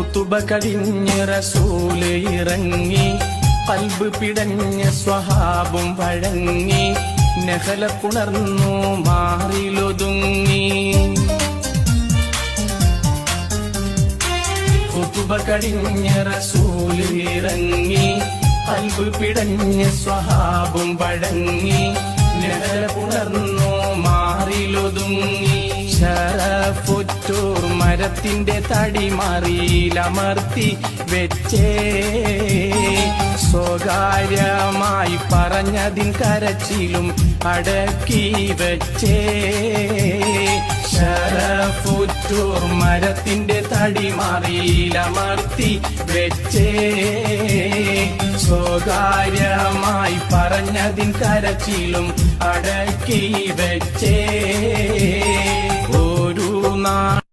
ഖുതുബ കഴിഞ്ഞ് റസൂല് ഇറങ്ങി, ഖൽബ് പിടഞ്ഞ സ്വഹാബും വഴങ്ങി, നഹലക്കുണർന്നു മാറിലൊതുങ്ങി. ഖുതുബ കഴിഞ്ഞ് റസൂല് ഇറങ്ങി, ഖൽബ് പിടഞ്ഞ സ്വഹാബും വഴങ്ങി, നഹലക്കുണർന്നു മാറിലൊതുങ്ങി. ശരഫുറ്റൂർ മരത്തിന്റെ തടി മാറിയിലമർത്തി വെച്ചേ, സ്വകാര്യമായി പറഞ്ഞതിൻ കരച്ചിലും അടക്കി വെച്ചേ. ശരഫുറ്റൂർ മരത്തിന്റെ തടി മാറിയിലമർത്തി വെച്ചേ, സ്വകാര്യമായി പറഞ്ഞതിൻ കരച്ചിലും അടക്കി വെച്ചേ. ഒരു നാൾ